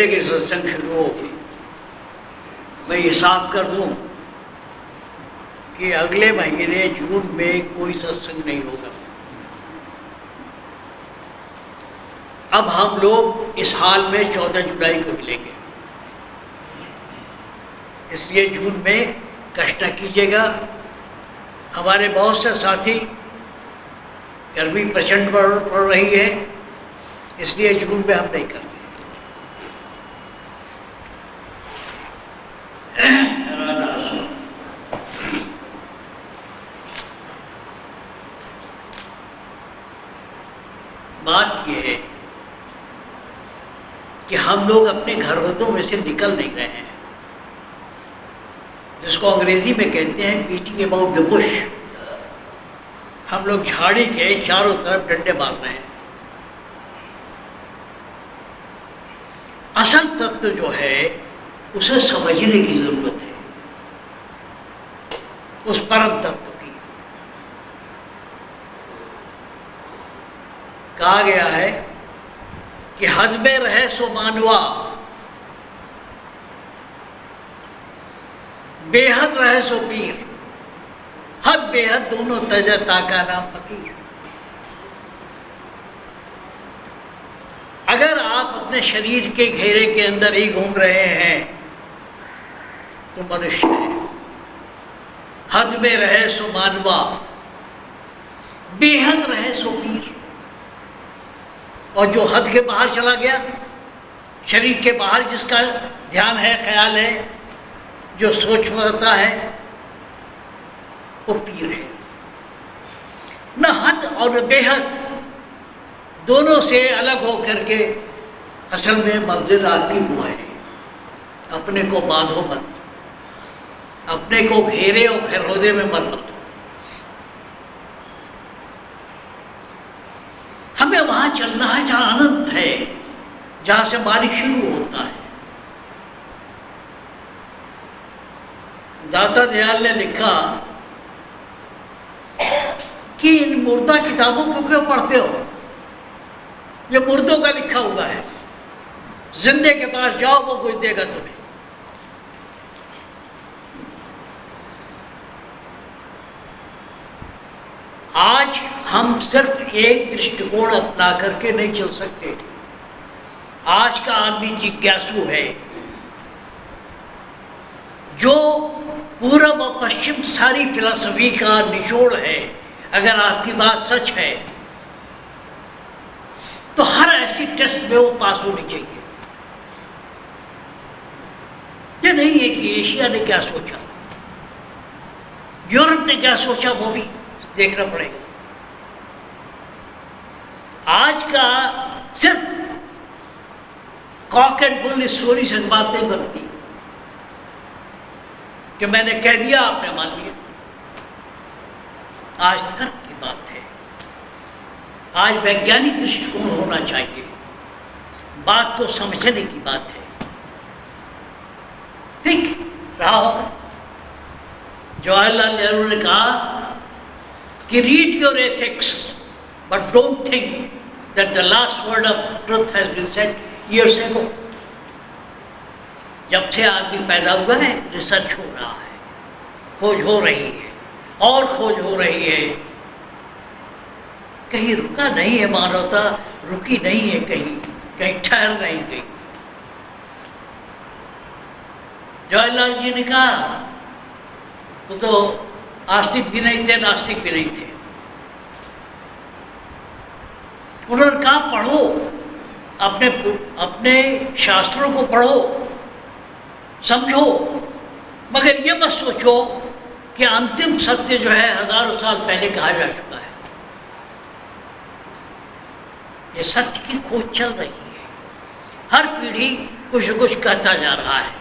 जैसे कि सत्संग शुरू हो, मैं ये साफ कर दूं कि अगले महीने जून में कोई सत्संग नहीं होगा। अब हम लोग इस हाल में 14 जुलाई को मिलेंगे, इसलिए जून में कष्ट न कीजिएगा। हमारे बहुत से साथी, गर्मी प्रचंड पड़ रही है, इसलिए जून में हम नहीं करते। बात यह है कि हम लोग अपने घरों में से निकल नहीं रहे हैं, जिसको अंग्रेजी में कहते हैं बीटिंग अबाउट द बुश। हम लोग झाड़ी के चारों तरफ डंडे मार रहे हैं। असल तत्व जो है उसे समझने की जरूरत है, उस परम तत्व की। कहा गया है कि हद में रहे सो मानवा, बेहद रहे सो पीर। हद बेहद दोनों तजता का नाम फकीर। अगर आप अपने शरीर के घेरे के अंदर ही घूम रहे हैं तो मनुष्य है। हद में रहे सो मानवा, बेहद रहे सो पीर। और जो हद के बाहर चला गया, शरीर के बाहर जिसका ध्यान है, ख्याल है, जो सोच होता है, वो पीर है। न हद और बेहद दोनों से अलग होकर के असल में मंजिल आती हुआ है। अपने को बांधो मत, अपने को घेरे और घेरोदे में मत बंधो। हमें वहां चलना है जहां अनंत है, जहां से बारिश शुरू होता है। दाता दयाल ने लिखा कि इन मुर्दा किताबों को क्यों पढ़ते हो, ये मुर्दों का लिखा हुआ है। जिंदे के पास जाओ, वो कुछ देगा तुम्हें। आज हम सिर्फ एक दृष्टिकोण अपना करके नहीं चल सकते। आज का आदमी जिज्ञासु है। जो पूर्व और पश्चिम सारी फिलॉसफी का निचोड़ है, अगर आपकी बात सच है तो हर ऐसी टेस्ट में वो पास होनी चाहिए। ये नहीं है कि एशिया ने क्या सोचा, यूरोप ने क्या सोचा, वो भी देखना पड़ेगा। आज का सिर्फ कॉक एंड बुल स्टोरी से बात नहीं बनती कि मैंने कह दिया आपने मान लिया। आज तर्क की बात है, आज वैज्ञानिक दृष्टिकोण होना चाहिए, बात को समझने की बात है। ठीक रहा होगा। जवाहरलाल नेहरू ने कहा कि read your ethics but don't think that the last word of truth has been said years ago. जब से आदमी पैदा हुआ है, रिसर्च हो रहा है, खोज हो रही है और खोज हो रही है। कहीं रुका नहीं है मानवता, रुकी नहीं है, कहीं कहीं ठहर नहीं गई। जवाहरलाल जी ने कहा, वो तो आस्तिक भी नहीं थे, नास्तिक भी नहीं थे। उन्होंने कहा पढ़ो, अपने शास्त्रों को पढ़ो, समझो, मगर ये मत सोचो कि अंतिम सत्य जो है हजारों साल पहले कहा जा चुका है। ये सत्य की खोज चल रही है, हर पीढ़ी कुछ न कुछ कहता जा रहा है।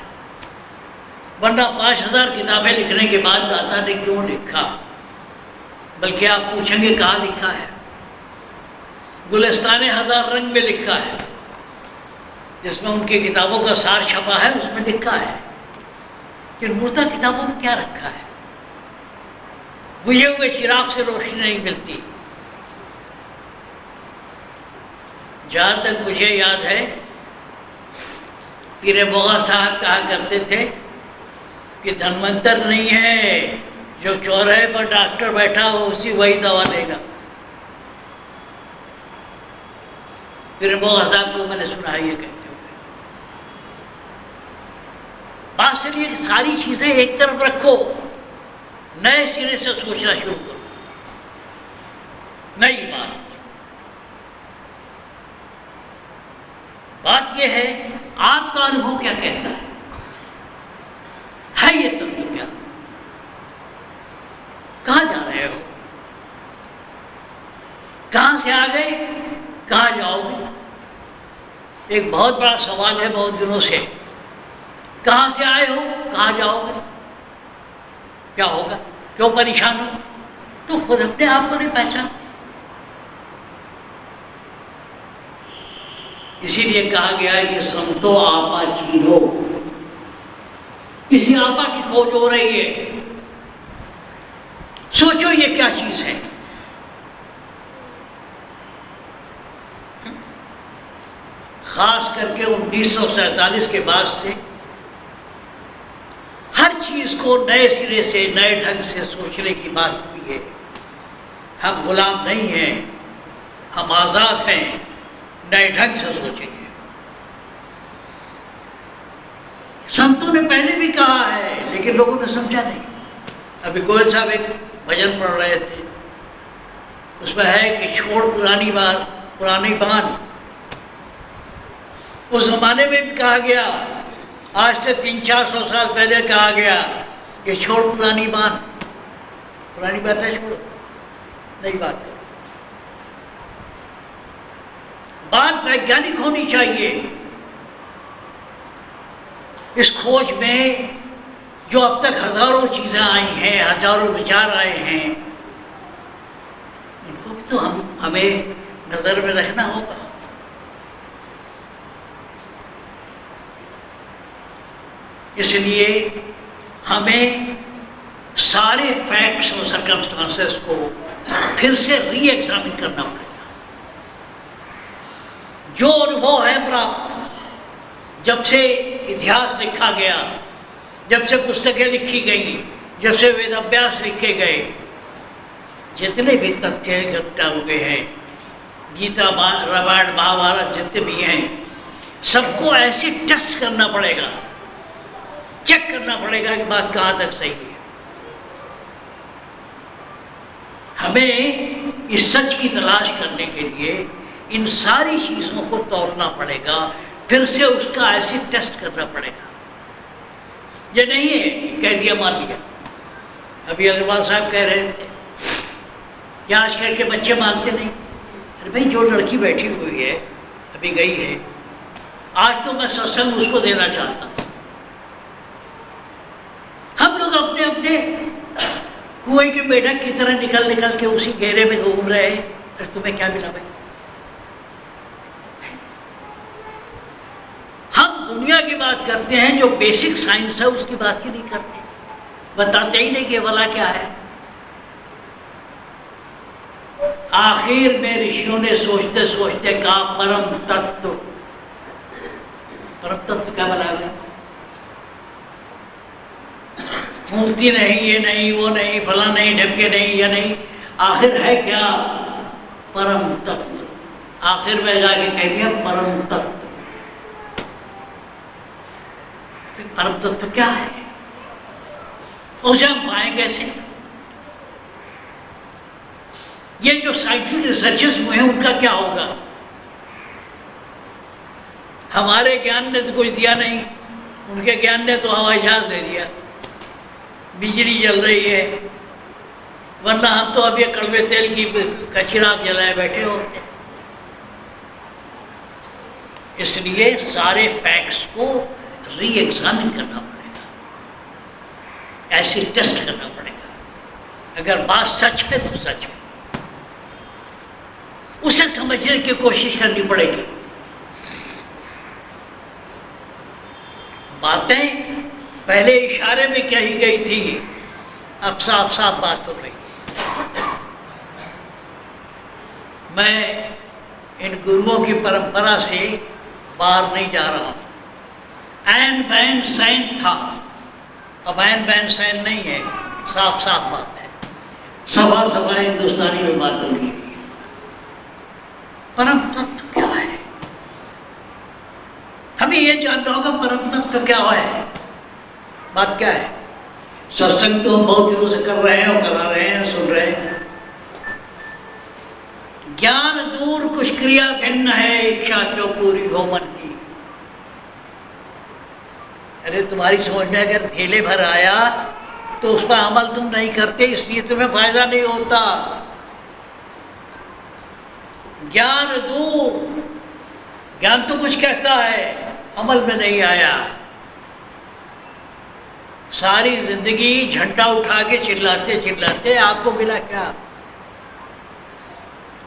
वरना 5000 किताबें लिखने के बाद दाता ने क्यों लिखा, बल्कि आप पूछेंगे कहाँ लिखा है। गुलिस्तान हजार रंग में लिखा है, जिसमें उनकी किताबों का सार छपा है, उसमें लिखा है कि मुर्दा किताबों में क्या रखा है। बुझे हुए चिराग से रोशनी नहीं मिलती। जहां तक मुझे याद है, पीरे बोगा साहब कहा करते थे कि धनवंतर नहीं है, जो चौराहे पर डॉक्टर बैठा हो उसी वही दवा देगा। पीरे बोगा साहब को मैंने सुना है ये कहते हुए। बात चलिए सारी चीजें एक तरफ रखो, नए सिरे से सोचना शुरू करो, नई बात यह है आपका अनुभव क्या कहता है ये तत्व क्या? कहां जा रहे हो? कहां से आ गए, कहां जाओगे? एक बहुत बड़ा सवाल है बहुत दिनों से। कहां से आए हो, कहां जाओगे, क्या होगा, क्यों परेशान हो? तो खुद अपने आप को नहीं पहचान। इसीलिए कहा गया है कि समतो आपा चीनो। किसी आपा की खोज हो रही है, सोचो ये क्या चीज है। खास करके 1947 के बाद से हर चीज को नए सिरे से, नए ढंग से सोचने की बात हुई है। हम गुलाम नहीं हैं, हम आजाद हैं, नए ढंग से सोचेंगे। संतों ने पहले भी कहा है लेकिन लोगों ने समझा नहीं। अभी गोयल साहब एक भजन पढ़ रहे थे, उसमें है कि छोड़ पुरानी बात। उस जमाने में भी कहा गया, आज से 300-400 साल पहले कहा गया कि छोड़ पुरानी बात। पुरानी बात है, छोड़ो, नई बात है। बात वैज्ञानिक होनी चाहिए। इस खोज में जो अब तक हजारों चीजें आई हैं, हजारों विचार आए हैं, इनको भी तो हमें नजर में रखना होगा। इसलिए हमें सारे फैक्ट्स और सर्कमस्टांसेस को फिर से री एग्जामिन करना पड़ेगा। जो अनुभव है प्राप्त, जब से इतिहास लिखा गया, जब से पुस्तकें लिखी गई, जब से वेद अभ्यास लिखे गए, जितने भी तथ्य घटना हुए हैं, गीता, रामायण, महाभारत जितने भी हैं, सबको ऐसे टेस्ट करना पड़ेगा, चेक करना पड़ेगा कि बात कहां तक सही है। हमें इस सच की तलाश करने के लिए इन सारी चीजों को तोड़ना पड़ेगा, फिर से उसका ऐसे टेस्ट करना पड़ेगा। ये नहीं है कह दिया मान लिया। अभी अग्रवाल साहब कह रहे थे कि आजकल के बच्चे मानते नहीं। अरे भाई, जो लड़की बैठी हुई है, अभी गई है, आज तो मैं सत्संग उसको देना चाहता हूं। हम लोग अपने अपने कुएं के मेढक की तरह निकल निकल के उसी घेरे में घूम रहे हैं। फिर तुम्हें क्या मिला भाई? हम दुनिया की बात करते हैं, जो बेसिक साइंस है उसकी बात ही नहीं करते, बताते ही नहीं कि भला क्या है। आखिर में ऋषियों ने सोचते सोचते कहा परम तत्व। परम तत्व क्या बना गया? मूर्ति नहीं, ये नहीं, वो नहीं, फला नहीं, ढक्के नहीं, ये नहीं, आखिर है क्या? परम तत्व। आखिर में जाके कह दिया परम तत्व। परम तत्व क्या है? उसे हम पाएंगे कैसे? ये जो साइंटिफिक रिसर्चेस हुए हैं उनका क्या होगा? हमारे ज्ञान ने तो कुछ दिया नहीं, उनके ज्ञान ने तो हवाई जहाज दे दिया, बिजली जल रही है, वरना हम तो अब ये कड़वे तेल की कचरा जलाए बैठे होते। इसलिए सारे फैक्ट्स को री एग्जामिन करना पड़ेगा, ऐसे टेस्ट करना पड़ेगा। अगर बात सच है तो सच है, उसे समझने की कोशिश करनी पड़ेगी। बातें पहले इशारे में कही गई थी, अब साफ साफ बात हो रही। मैं इन गुरुओं की परंपरा से बाहर नहीं जा रहा हूं। ऐन बैन सैन था, अब ऐन बैन सैन नहीं है, साफ साफ बात है, सवा सवा हिंदुस्तानी में बात होगी। परम तत्व क्या है? हमें ये जानना होगा परम तत्व क्या है। बात क्या है? सत्संग तो हम बहुत दिनों से कर रहे हैं और करा रहे हैं, सुन रहे हैं। ज्ञान दूर कुछ क्रिया भिन्न है, इच्छा क्यों पूरी हो मन की। अरे तुम्हारी समझ में अगर थैले भर आया तो उस पर अमल तुम नहीं करते, इसलिए तुम्हें फायदा नहीं होता। ज्ञान दूर, ज्ञान तो कुछ कहता है, अमल में नहीं आया। सारी जिंदगी झंडा उठा के चिल्लाते चिल्लाते आपको मिला क्या?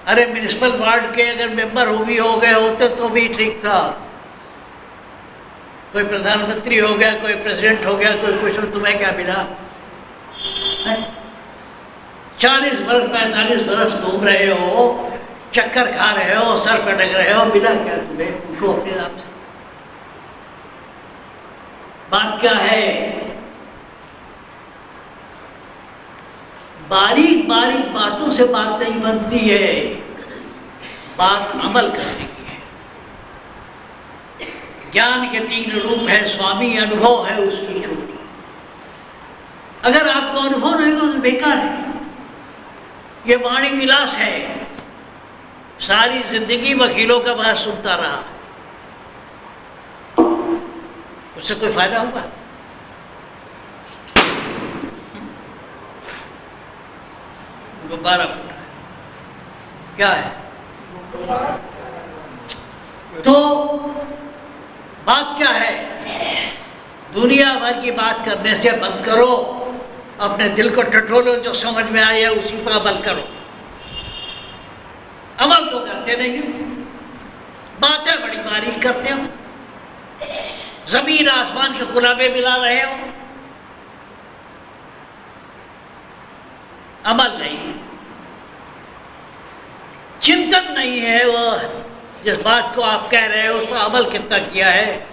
अरे म्युनिसिपल वार्ड के अगर मेंबर हो गए होते तो भी ठीक था। कोई प्रधानमंत्री हो गया, कोई प्रेसिडेंट हो गया, कोई कुछ, तुम्हें क्या मिला? 40 वर्ष 45 वर्ष घूम रहे हो, चक्कर खा रहे हो, सर पटक रहे हो, मिला क्या तुम्हें? पूछो अपने आप से। बात क्या है? बारीक बारीक बातों से बात नहीं बनती है, बात अमल करने की है। ज्ञान के 3 रूप है, स्वामी अनुभव है उसकी छोटी। अगर आपको अनुभव नहीं हो तो बेकार है, ये वाणी विलास है। सारी जिंदगी वकीलों का बात सुनता रहा, उससे कोई फायदा होगा? गुब्बारा फूटा क्या है? तो बात क्या है? दुनिया भर की बात करने से बंद करो, अपने दिल को टटोलो, जो समझ में आया उसी पर अमल करो। अमल तो करते नहीं, बातें बड़ी बारीक करते हो, जमीन आसमान के गुलाबे मिला रहे हो, अमल नहीं, चिंतन नहीं है। वो जिस बात को आप कह रहे हो उस पर अमल कितना किया है,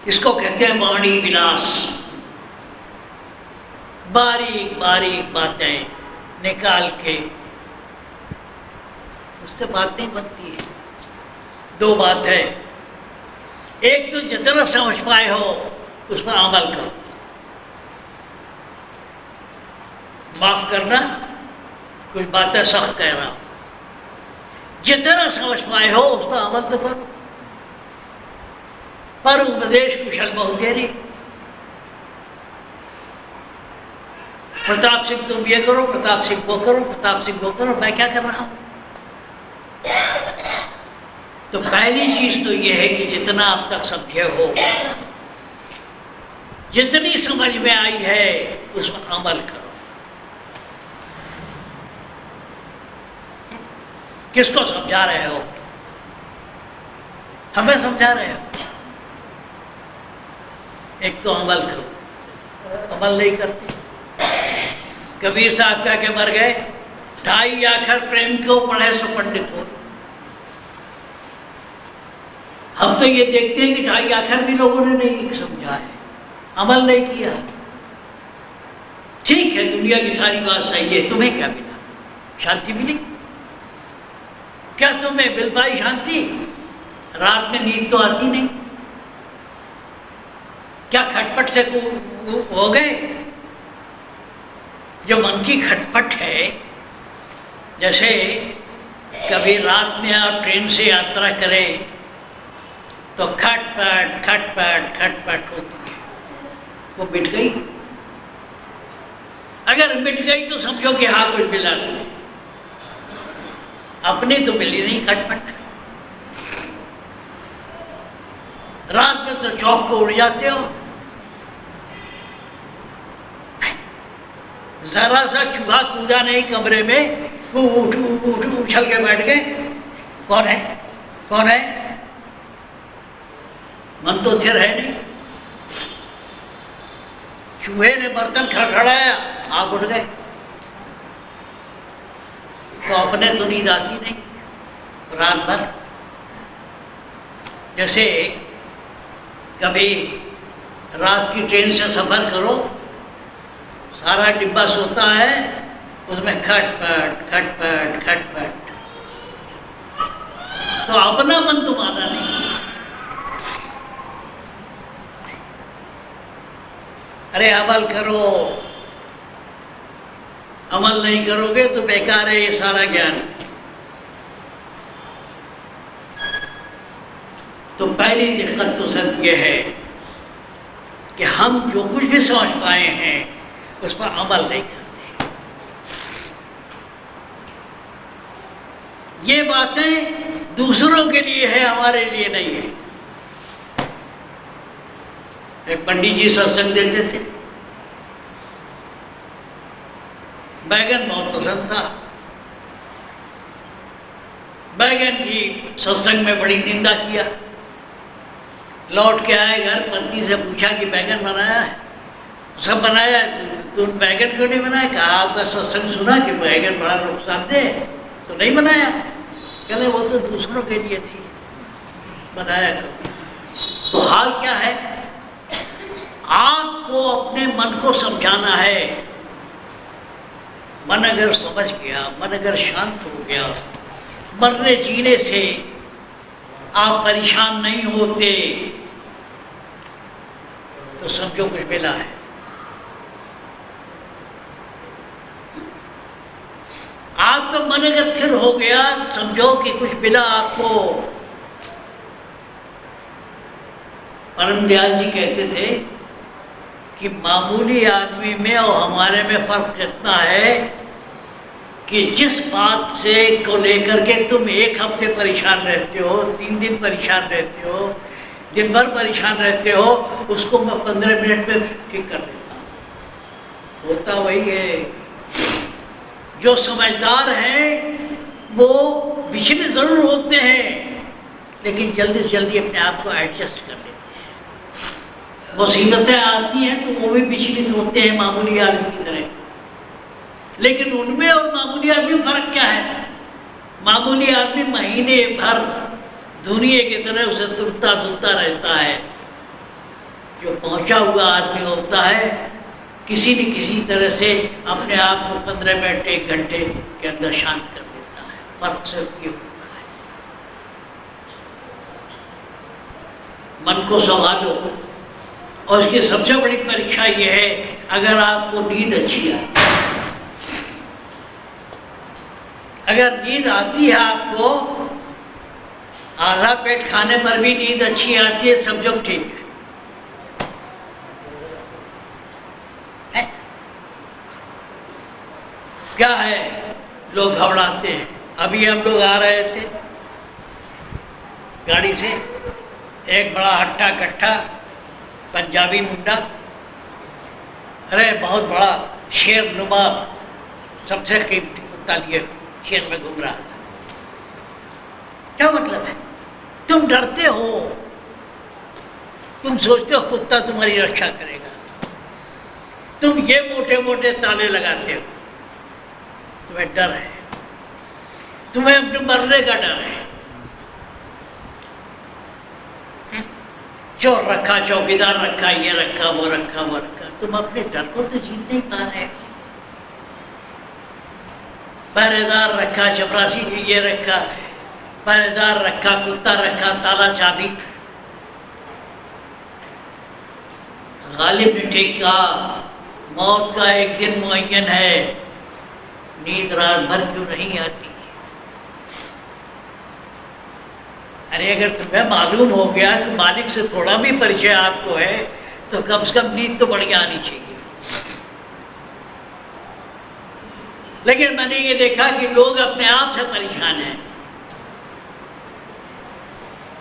इसको कहते हैं वाणी विलास। बारीक बारीक बातें निकाल के, उससे बात नहीं बनती है। 2 बात है, एक तो जितना समझ पाए हो उस पर अमल करो। माफ करना, कुछ बातें सख्त कह रहा हूं, जितना समझ पाए हो उस पर अमल तो करो। पर उपदेश कुशल बहुतेरी, प्रताप सिंह तुम ये करो, प्रताप सिंह वो करो, प्रताप सिंह वो करो, मैं क्या कर रहा हूं? तो पहली चीज तो ये है कि जितना अब तक समझे हो, जितनी समझ में आई है उस पर अमल करो। किसको समझा रहे हो? हमें समझा रहे हो। एक तो अमल करो, अमल नहीं करते। कबीर साहब क्या के मर गए, 2.5 आखर प्रेम को पढ़े सो पंडित हो। हम तो ये देखते हैं कि 2.5 आखर भी लोगों ने नहीं समझा है, अमल नहीं किया। ठीक है, दुनिया की सारी बात सही है, तुम्हें क्या मिला? शांति मिली? क्या तुम्हें मिल पाई शांति? रात में नींद तो आती नहीं, क्या खटपट से हो गए? जो मन की खटपट है, जैसे कभी रात में आप ट्रेन से यात्रा करें तो खटपट खटपट खटपट होती है, वो मिट गई। अगर मिट गई तो समझो कि हाँ कुछ मिला, अपनी तो मिली नहीं खटपट। रात में तो चौक को उड़ जाते हो, जरा सा चूहा कूदा नहीं कमरे में, उठ उछल के बैठ गए। कौन है? कौन है? मन तो स्थिर है नहीं। चूहे ने बर्तन खड़खड़ाया, आप उठ गए, तो अपने तो नींद आती नहीं रात भर। जैसे कभी रात की ट्रेन से सफर करो, सारा डिब्बा सोता है, उसमें खटपट खटपट खटपट, तो अपना मन तुम्हारा नहीं। अरे अमल करो, अमल नहीं करोगे तो बेकार है ये सारा ज्ञान। तो पहली दिक्कत तो सब ये है कि हम जो कुछ भी समझ पाए हैं उस पर अमल नहीं करते। ये बातें दूसरों के लिए है, हमारे लिए नहीं है। एक पंडित जी सत्संग देते थे, बैगन बहुत पसंद था। बैगन की सत्संग में बड़ी निंदा किया। लौट के आए घर, पत्नी से पूछा कि बैगन बनाया है? सब बनाया, तुम बैगन क्यों नहीं बनाया? कहा आपका सत्संग सुना कि बैगन बड़ा नुकसानदेह है, तो नहीं बनाया। कहले वो तो दूसरों के लिए थी, बनाया तो हाल क्या है? आपको अपने मन को समझाना है। मन अगर समझ गया, मन अगर शांत हो गया, मरने जीने से आप परेशान नहीं होते, तो समझो कुछ मिला है। आपका मन अगर स्थिर हो गया, समझो कि कुछ मिला आपको। परम दयाल जी कहते थे कि मामूली आदमी में और हमारे में फर्क इतना है कि जिस बात से को लेकर के तुम एक हफ्ते परेशान रहते हो, 3 दिन परेशान रहते हो, दिन भर परेशान रहते हो, उसको मैं 15 मिनट में ठीक कर देता हूँ। होता वही है। जो समझदार हैं वो विचलित जरूर होते हैं, लेकिन जल्दी से जल्दी अपने आप को एडजस्ट कर लेते हैं। मुसीबतें आती हैं तो वो भी विचलित होते हैं मामूली आदमी की तरह। लेकिन उनमें और मामूली आदमी में फर्क क्या है? मामूली आदमी महीने भर दुनिया की तरह उसे तुलता तुलता रहता है। जो पहुंचा हुआ आदमी होता है, किसी न किसी तरह से अपने आप को 15 मिनट 1 घंटे के अंदर शांत कर देता है। फर्क सिर्फ ये होता है। मन को संभालो। और इसकी सबसे बड़ी परीक्षा ये है, अगर आपको नींद अच्छी आती है, अगर नींद आती है आपको, आधा पेट खाने पर भी नींद अच्छी आती है, समझो ठीक है। क्या है, लोग घबराते हैं। अभी हम लोग आ रहे थे गाड़ी से, एक बड़ा हट्टा कट्टा पंजाबी मुंडा, अरे बहुत बड़ा शेर नुमा सबसे कीमती कुत्ता लिए शेर में घूम रहा था। क्या मतलब है? तुम डरते हो, तुम सोचते हो कुत्ता तुम्हारी रक्षा करेगा, तुम ये मोटे मोटे ताले लगाते हो, तुम्हें डर है, तुम्हें अपने मरने का डर है। चोर रखा, चौकीदार रखा, ये रखा, वो रखा, वो रखा, तुम अपने डर को तो जीत नहीं पा रहे। पहरेदार रखा, चपरासी ये रखा, पहरेदार रखा, कुत्ता रखा, ताला चाबी। गालिब ने ठीक कहा, मौत का एक दिन मुअय्यन है, नींद रात भर क्यों नहीं आती? अरे अगर तुम्हें मालूम हो गया कि मालिक से थोड़ा भी परिचय आपको है, तो कम से कम नींद तो बढ़िया आनी चाहिए। लेकिन मैंने ये देखा कि लोग अपने आप से परेशान हैं,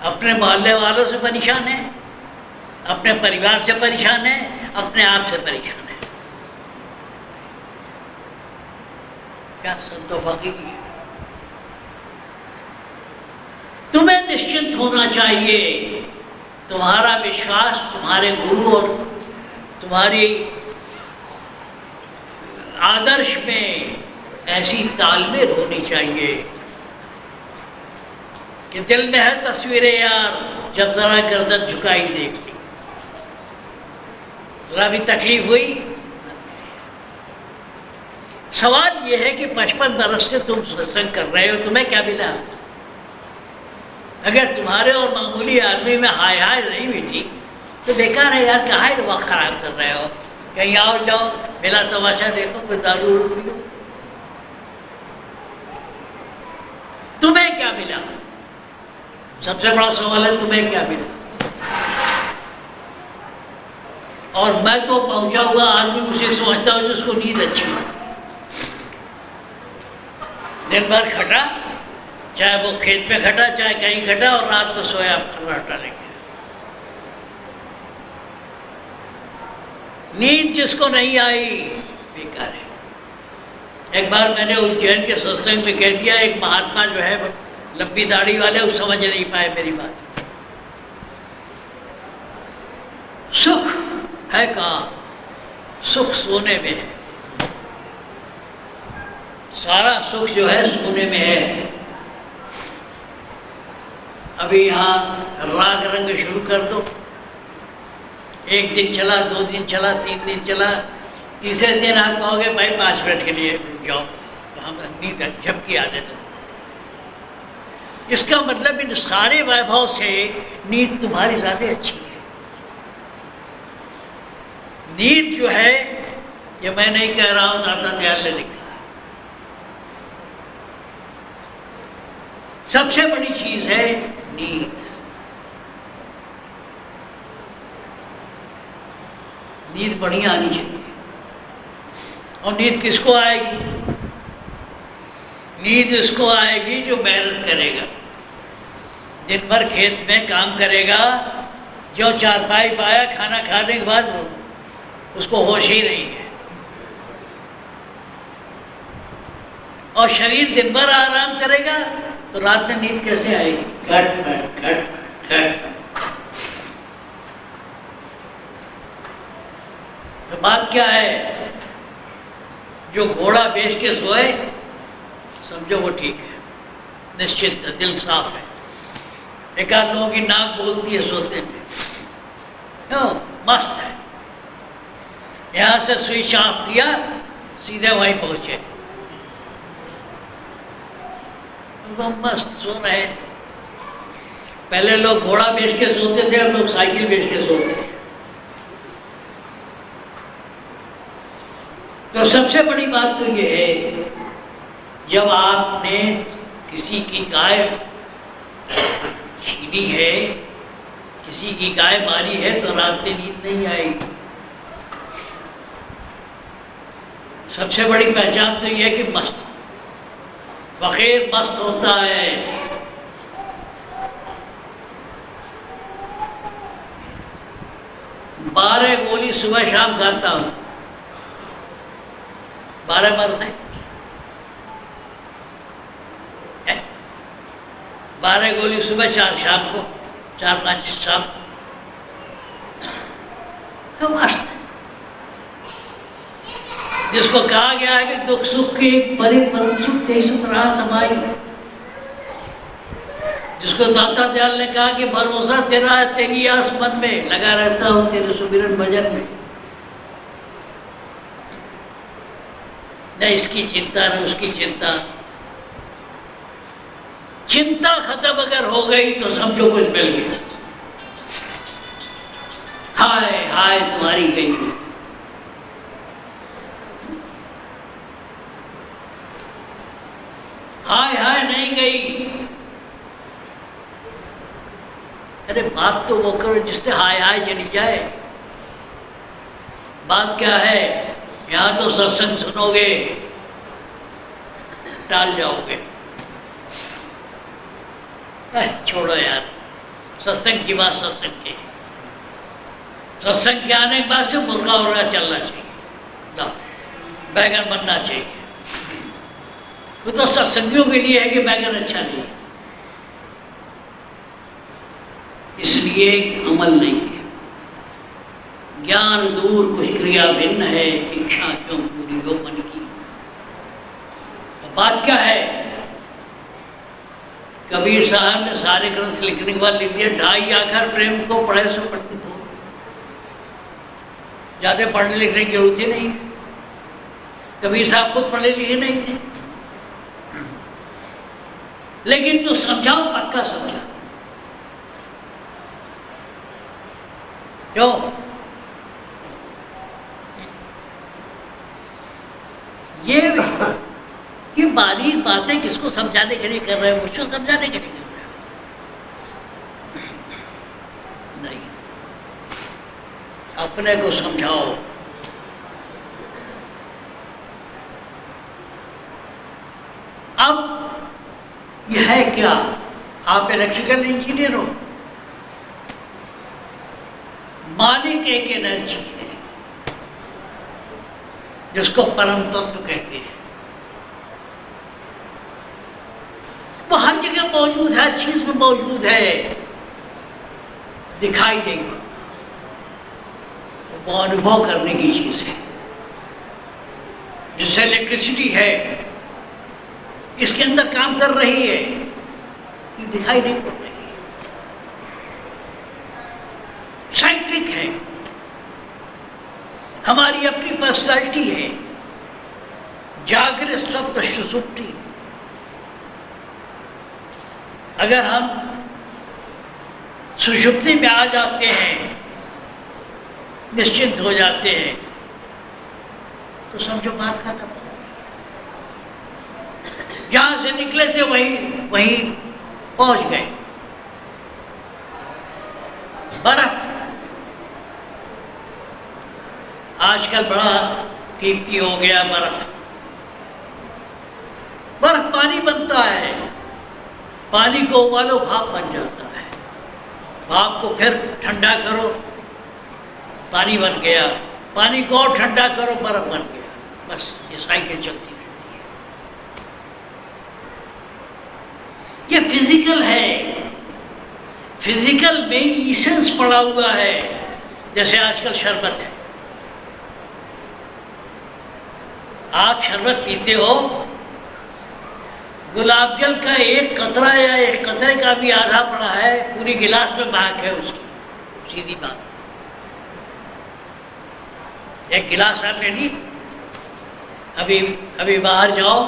अपने मोहल्ले वालों से परेशान हैं, अपने परिवार से परेशान हैं, अपने आप से परेशान हैं। क्या संतोषी की? तुम्हें निश्चिंत होना चाहिए। तुम्हारा विश्वास तुम्हारे गुरु और तुम्हारी आदर्श में ऐसी तालमेल होनी चाहिए कि दिल में है तस्वीरें यार, जब जरा गर्दन झुकाई देख ली, जरा भी तकलीफ हुई। सवाल यह है कि 55 बरस से तुम सत्संग कर रहे हो, तुम्हें क्या मिला? अगर तुम्हारे और मामूली आदमी में हाय हाय नहीं मिली तो बेकार है यार, कहाँ वक्त खराब कर रहे हो? कहीं आओ जाओ, मेला तमाशा देखो, कोई दारू पियो। तुम्हें क्या मिला? सबसे बड़ा सवाल है, तुम्हें क्या मिला? और मैं तो पहुंचा हुआ आदमी उसे समझता हूं जिसको नींद अच्छी हो। दिन भर खटा, चाहे वो खेत पे खटा, चाहे कहीं खटा, और रात को सोया खर्राटा लेके। नींद जिसको नहीं आई बेकार है। एक बार मैंने उज्जैन के सत्संग में कह दिया, एक महात्मा जो है लंबी दाढ़ी वाले, वो समझ नहीं पाए मेरी बात। सुख है कहाँ? सुख सोने में है। सारा सुख जो है सोने में है। अभी यहाँ राग रंग शुरू कर दो, एक दिन चला, 2 दिन चला, 3 दिन चला, तीसरे दिन आप कहोगे भाई 5 मिनट के लिए जाओ, तो हम नींद झपकी आ जाए। इसका मतलब इन सारे वैभव से नींद तुम्हारी ज्यादा अच्छी है। नींद जो है, ये मैं नहीं कह रहा हूं, दाता दयाल ने लिखा, सबसे बड़ी चीज है नींद। नींद बढ़िया आनी चाहिए। और नींद किसको आएगी? नींद इसको आएगी जो मेहनत करेगा, दिन भर खेत में काम करेगा, जो चारपाई पाया, खाना खाने के बाद उसको होश ही नहीं है, और शरीर दिन भर आराम करेगा, तो रात में नींद कैसे आएगी? घट घट घट घट। तो बात क्या है? जो घोड़ा बेच के सोए, समझो वो ठीक है, निश्चित है, दिल साफ है। एक आध लोगों की नाक बोलती है सोते में, क्यों? मस्त है, यहां से स्विच ऑफ किया, सीधे वहीं पहुंचे, वो मस्त सो रहे। पहले लोग घोड़ा बेच के सोते थे, अब लोग साइकिल बेच के सोते हैं। तो सबसे बड़ी बात तो ये है, जब आपने किसी की गाय छीनी है, किसी की गाय मारी है, तो रात में नींद नहीं आएगी। सबसे बड़ी पहचान तो यह है कि मस्त, फकीर मस्त होता है। 12 गोली सुबह शाम खाता हूं, 12 मरते, 12 गोली सुबह, 4 शाम को, 4-5 शाम। तो मस्त, जिसको कहा गया है कि दुख सुख के परिपल सुख सुख रहा समाई, जिसको दाता दयाल ने कहा कि भरोसा तेरा है तेरी आस मन में, लगा रहता हूं तेरे सुमिरन भजन में, न इसकी चिंता न उसकी चिंता। चिंता खत्म अगर हो गई तो समझो कुछ मिल गया। हाय हाय तुम्हारी गई, हाय हाय नहीं गई। अरे बात तो वो करो जिससे हाय हाय चली जाए। बात क्या है? यहां तो सत्संग सुनोगे, टाल जाओगे, छोड़ो यार, सत्संग की बात सत्संग की। सत्संग के आने के बाद से मुर्गा उर्गा चलना चाहिए, बैगन बनना चाहिए। वो तो सत्संगियों के लिए है कि बैगन अच्छा नहीं, इसलिए अमल नहीं है। ज्ञान दूर कुछ क्रिया भिन्न है, इच्छा क्यों पूरी हो मन की। तो बात क्या है? कबीर साहब ने सारे ग्रंथ लिखने के बाद लिख दिया, ढाई आखर प्रेम को पढ़े सो पंडित हो। ज्यादा पढ़ने लिखने की जरूरत ही नहीं। कबीर साहब खुद पढ़े लिखे नहीं थे, लेकिन तो समझाओ पक्का समझा। क्यों? ये बारीक बातें किसको समझाने के लिए कर रहे हैं? मुझको समझाने के लिए कर रहे हो? नहीं, अपने को समझाओ। अब यह है क्या? आप इलेक्ट्रिकल इंजीनियर हो, मालिक एक एनर्जी है जिसको परम तत्व कहते हैं। वो हर जगह मौजूद है, हर चीज में मौजूद है, दिखाई देगा। वो अनुभव करने की चीज है। जैसे इलेक्ट्रिसिटी है, इसके अंदर काम कर रही है, ये दिखाई नहीं पड़ रही है, साइक्लिक है। हमारी अपनी पर्सनालिटी है, जागृत स्वप्न सुषुप्ति। अगर हम सुषुप्ति में आ जाते हैं, निश्चिंत हो जाते हैं, तो समझो बात खत्म। जहां से निकले थे वहीं पहुंच गए। बर्फ आजकल बड़ा कीमती हो गया। बर्फ पानी बनता है, पानी को उबालो भाप बन जाता है, भाप को फिर ठंडा करो पानी बन गया, पानी को और ठंडा करो बर्फ बन गया। बस ये साइकिल चलती रहती है। ये फिजिकल है, फिजिकल में इसेंस पड़ा हुआ है। जैसे आजकल शरबत है, आप शरबत पीते हो, गुलाब जल का एक कतरा या एक कतरे का भी आधा पड़ा है, पूरी गिलास में भाग है उसकी। सीधी बात, एक गिलास आपने ली, अभी बाहर जाओ,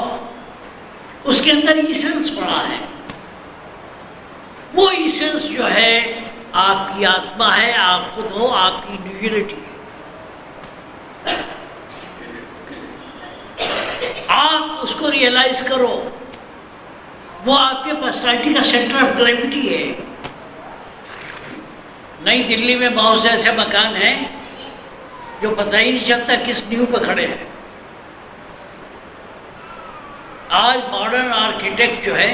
उसके अंदर इसेंस पड़ा है। वो इसेंस जो है आपकी आत्मा है, आप खुद हो, आपकी इंडिविजुअलिटी है। आप उसको रियलाइज करो, वो आपके पर्सनैलिटी का सेंटर ऑफ ग्रेविटी है। नई दिल्ली में बहुत से ऐसे मकान हैं जो पता ही नहीं चलता किस नींव पर खड़े हैं। आज मॉडर्न आर्किटेक्ट जो है,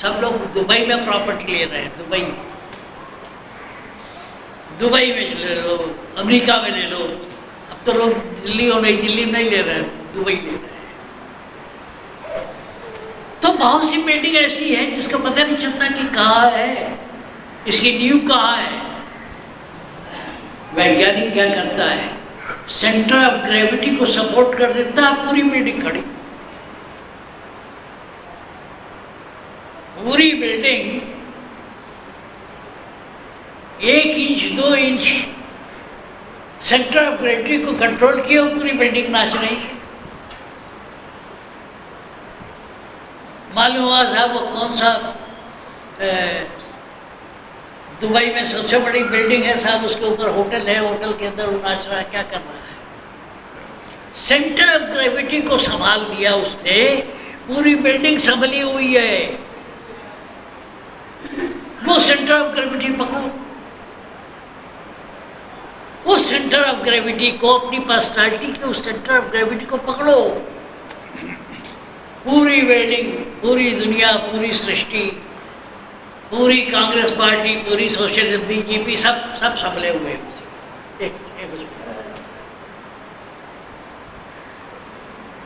सब लोग दुबई में प्रॉपर्टी ले रहे हैं। दुबई में ले लो, अमेरिका में ले लो। अब तो लोग दिल्ली और नई दिल्ली में नहीं ले रहे हैं, दुबई ले रहे हैं। तो बहुत सी बिल्डिंग ऐसी है जिसका पता नहीं चलता कि कहाँ है, इसकी नींव कहाँ है। वैज्ञानिक क्या करता है, सेंटर ऑफ ग्रेविटी को सपोर्ट कर देता है, पूरी बिल्डिंग खड़ी। पूरी building 1 inch 2 inch centre of gravity को कंट्रोल किया, पूरी बिल्डिंग नाच रही है। मालूम हुआ साहब वो कौन सा दुबई में सबसे बड़ी बिल्डिंग है साहब, उसके ऊपर होटल है, होटल के अंदर वो नाच रहा है। क्या कर रहा है? सेंटर ऑफ ग्रेविटी को संभाल दिया उसने, पूरी बिल्डिंग संभली हुई है। वो सेंटर ऑफ ग्रेविटी पकड़ो, उस सेंटर ऑफ ग्रेविटी को, अपनी पर्सनैलिटी के उस सेंटर ऑफ ग्रेविटी को पकड़ो। पूरी बिल्डिंग, पूरी दुनिया, पूरी सृष्टि, पूरी कांग्रेस पार्टी, पूरी सोशलिस्ट बीजेपी, सब संभले हुए हैं।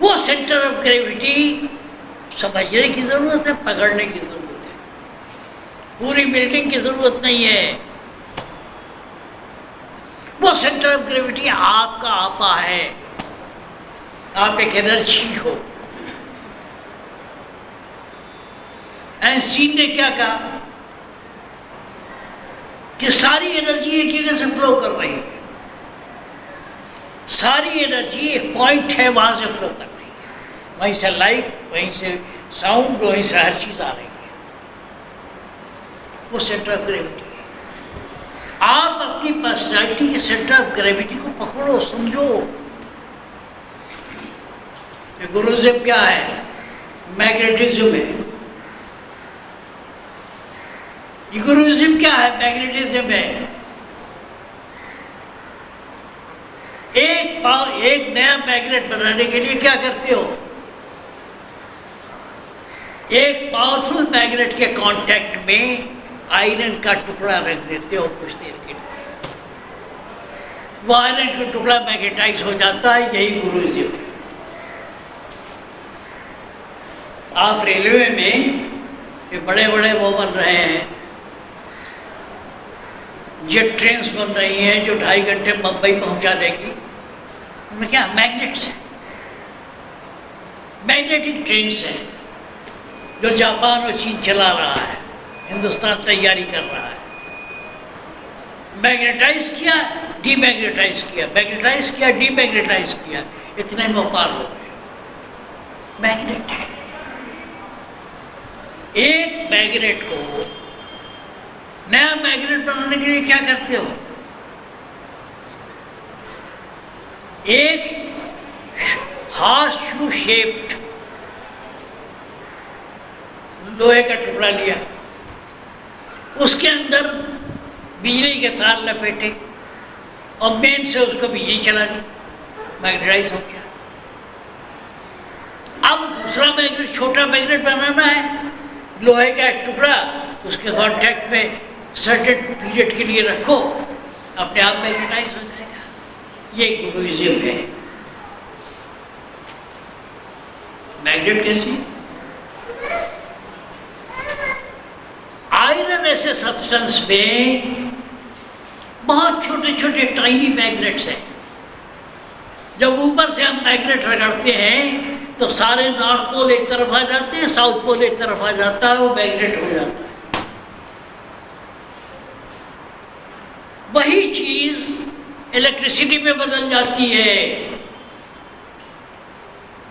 वो सेंटर ऑफ ग्रेविटी समझने की जरूरत है, पकड़ने की जरूरत है। पूरी बिल्डिंग की जरूरत नहीं है। वो सेंटर ऑफ ग्रेविटी आपका आपा है। आप एक एनर्जी हो। आइंस्टीन ने क्या कहा कि सारी एनर्जी एक जगह से फ्लो कर रही है, सारी एनर्जी एक पॉइंट है वहां से फ्लो कर रही है, वहीं से लाइट, वहीं से साउंड, वहीं से हर चीज आ रही है, वो सेंटर ऑफ ग्रेविटी है। आप अपनी पर्सनैलिटी के सेंटर ऑफ ग्रेविटी को पकड़ो, समझो। गुरुज़िम क्या है? मैग्नेटिज्म है। गुरुज़िम क्या है? मैग्नेटिज्म है। एक नया मैग्नेट बनाने के लिए क्या करते हो? एक पावरफुल मैग्नेट के कांटेक्ट में आयरन का टुकड़ा रख देते हो कुछ देर के लिए, वो आयरन का टुकड़ा मैग्नेटाइज हो जाता है। यही गुरुज़िम है। आप रेलवे में ये बड़े बड़े वो बन रहे हैं, जेट ट्रेन्स बन रही हैं जो 2.5 घंटे मुंबई पहुंचा देगी। उनमें क्या मैग्नेट्स है, मैग्नेटिक ट्रेन्स है, जो जापान और चीन चला रहा है, हिंदुस्तान तैयारी कर रहा है। मैग्नेटाइज किया, डीमैग्नेटाइज किया, मैग्नेटाइज किया, डीमैग्नेटाइज किया, इतने में पार हो गए। मैग्नेट है। एक मैग्नेट को नया मैग्नेट बनाने के लिए क्या करते हो? एक हार्स शू शेप्ड लोहे का टुकड़ा लिया, उसके अंदर बिजली के तार लपेटे और मेन से उसको बिजली चला दी, मैग्नेटाइज हो गया। अब दूसरा मैग्नेट, छोटा मैग्नेट बनाना है, लोहे का एक टुकड़ा, उसके कॉन्टैक्ट में सर्टेन पीरियड के लिए रखो, अपने आप मैग्नेटाइज हो जाएगा। ये गुरुज़िम है। मैग्नेट कैसी? आयरन ऐसे सब्सटेंस में बहुत छोटे छोटे टाइनी मैग्नेट्स हैं। जब ऊपर से हम मैग्नेट रगड़ते हैं तो सारे नॉर्थ पोल एक तरफ आ जाते हैं, साउथ पोल एक तरफ आ जाता है, वो मैग्नेट हो जाता है। वही चीज इलेक्ट्रिसिटी में बदल जाती है,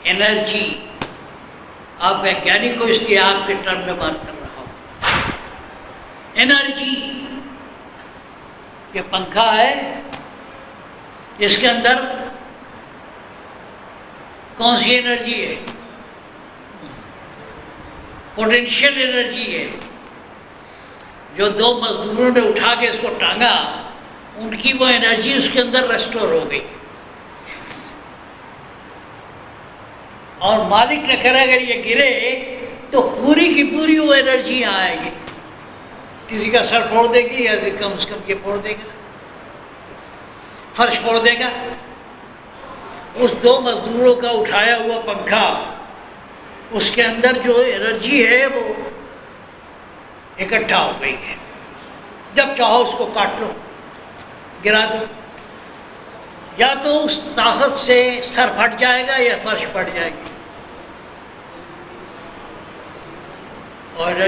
एनर्जी। आप वैज्ञानिक को इसलिए आपके टर्म में बात कर रहा हूं। एनर्जी, ये पंखा है, इसके अंदर कौन सी एनर्जी है? पोटेंशियल एनर्जी है। जो 2 मजदूरों ने उठा के इसको टांगा, उनकी वो एनर्जी उसके अंदर रेस्टोर हो गई। और मालिक ने कहा अगर ये गिरे तो पूरी की पूरी वो एनर्जी यहाँ आएगी, किसी का सर फोड़ देगी या कम से कम ये फोड़ देगा, फर्श फोड़ देगा। उस 2 मजदूरों का उठाया हुआ पंखा, उसके अंदर जो एनर्जी है वो इकट्ठा हो गई है। जब चाहो उसको काट लो, गिरा दो, या तो उस ताकत से सर फट जाएगा या फर्श फट जाएगी। और